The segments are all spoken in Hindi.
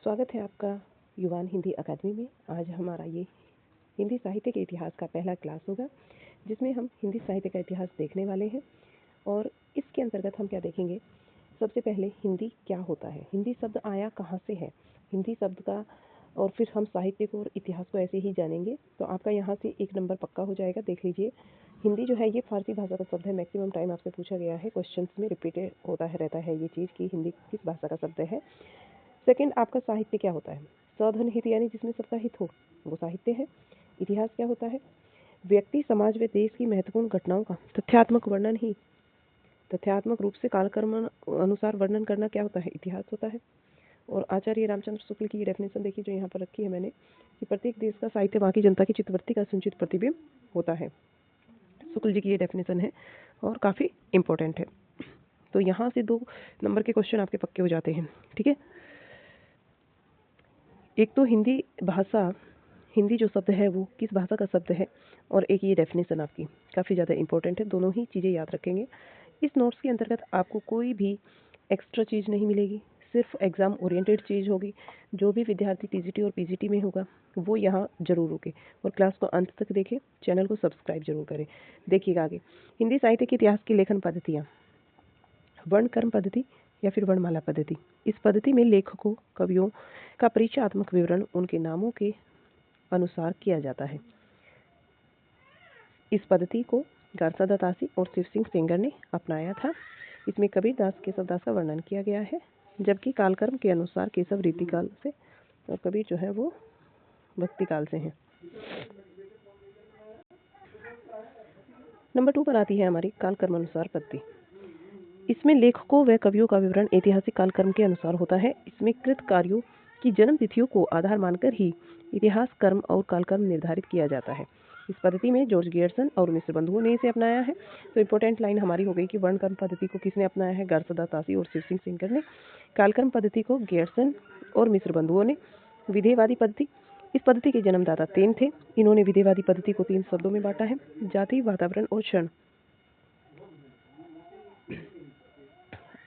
स्वागत है आपका युवान हिंदी अकादमी में। आज हमारा ये हिंदी साहित्य के इतिहास का पहला क्लास होगा, जिसमें हम हिंदी साहित्य का इतिहास देखने वाले हैं। और इसके अंतर्गत हम क्या देखेंगे, सबसे पहले हिंदी क्या होता है, हिंदी शब्द आया कहाँ से है, हिंदी शब्द का, और फिर हम साहित्य को और इतिहास को ऐसे ही जानेंगे। तो आपका यहाँ से 1 नंबर पक्का हो जाएगा। देख लीजिए, हिंदी जो है ये फारसी भाषा का शब्द है। मैक्सिमम टाइम आपसे पूछा गया है, क्वेश्चंस में रिपीटेड होता है रहता है ये चीज़ कि हिंदी किस भाषा का शब्द है। सेकंड, आपका साहित्य क्या होता है, सधन हित यानी जिसमें सबका हित हो वो साहित्य है। इतिहास क्या होता है, व्यक्ति समाज व देश की महत्वपूर्ण घटनाओं का तथ्यात्मक वर्णन ही, तथ्यात्मक रूप से कालक्रम अनुसार वर्णन करना क्या होता है, इतिहास होता है। और आचार्य रामचंद्र शुक्ल की डेफिनेशन देखिए जो यहाँ पर रखी है मैंने, कि प्रत्येक देश का साहित्य वहाँ की जनता की चित्तवृत्ति का संचित प्रतिबिंब होता है। शुक्ल जी की ये डेफिनेशन है और काफ़ी इंपॉर्टेंट है। तो यहाँ से 2 नंबर के क्वेश्चन आपके पक्के हो जाते हैं। ठीक है, एक तो हिंदी भाषा, हिंदी जो शब्द है वो किस भाषा का शब्द है, और एक ये डेफिनेशन आपकी काफ़ी ज़्यादा इंपॉर्टेंट है। दोनों ही चीज़ें याद रखेंगे। इस नोट्स के अंतर्गत आपको कोई भी एक्स्ट्रा चीज़ नहीं मिलेगी, सिर्फ एग्ज़ाम ओरिएंटेड चीज़ होगी। जो भी विद्यार्थी टीजीटी और पीजीटी में होगा वो यहाँ जरूर रुके और क्लास को अंत तक देखें। चैनल को सब्सक्राइब जरूर करें। देखिएगा आगे, हिंदी साहित्य के इतिहास की लेखन पद्धतियाँ, वर्णक्रम पद्धति या फिर वर्णमाला पद्धति। इस पद्धति में लेखकों कवियों का परिचयात्मक विवरण उनके नामों के अनुसार किया जाता है। इस पद्धति को गारसादा तासी और शिव सिंह सेंगर ने अपनाया था। इसमें कबीरदास केशवदास का वर्णन किया गया है, जबकि कालक्रम के अनुसार केशव रीतिकाल से और कबीर जो है वो भक्ति काल से हैं। नंबर 2 पर आती है हमारी कालक्रम अनुसार पद्धति। इसमें लेखकों व कवियों का विवरण ऐतिहासिक कालक्रम के अनुसार होता है। इसमें कृत कार्यों की जन्म तिथियों को आधार मानकर ही इतिहास कर्म और कालक्रम निर्धारित किया जाता है। इस पद्धति में जॉर्ज गियर्सन और मिश्र बंधुओं ने इसे अपनाया है। तो इंपॉर्टेंट लाइन हमारी हो गई कि वर्णक्रम पद्धति को किसने अपनाया है, गारसादा तासी और शिव सिंह सेंगर ने। कालक्रम पद्धति को गियर्सन और मिश्र बंधुओं ने। विधेयवादी पद्धति, इस पद्धति के जन्मदाता तेन थे। इन्होंने विधेयवादी पद्धति को 3 शब्दों में बांटा है, जाति, वातावरण और क्षण।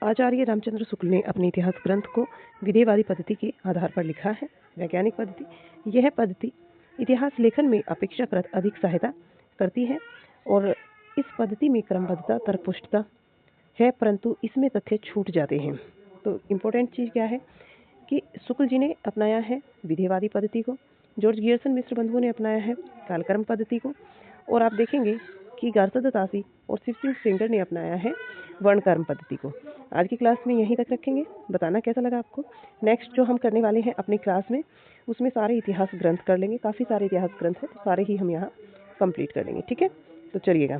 आचार्य रामचंद्र शुक्ल ने अपने इतिहास ग्रंथ को विधेयवादी पद्धति के आधार पर लिखा है। वैज्ञानिक पद्धति, यह पद्धति इतिहास लेखन में अपेक्षाकृत अधिक सहायता करती है और इस पद्धति में क्रमबद्धता, तर्कपुष्टता है, परंतु इसमें तथ्य छूट जाते हैं। तो इम्पोर्टेंट चीज़ क्या है कि शुक्ल जी ने अपनाया है विधेयवादी पद्धति को, जॉर्ज गियर्सन मिश्र बंधुओं ने अपनाया है कालक्रम पद्धति को, और आप देखेंगे कि गारसादा तासी और शिव सिंह सेंगर ने अपनाया है वर्णक्रम पद्धति को। आज की क्लास में यहीं तक रखेंगे। बताना कैसा लगा आपको। नेक्स्ट जो हम करने वाले हैं अपनी क्लास में, उसमें सारे इतिहास ग्रंथ कर लेंगे। काफ़ी सारे इतिहास ग्रंथ हैं, तो सारे ही हम यहाँ कंप्लीट कर लेंगे। ठीक है, तो चलिएगा।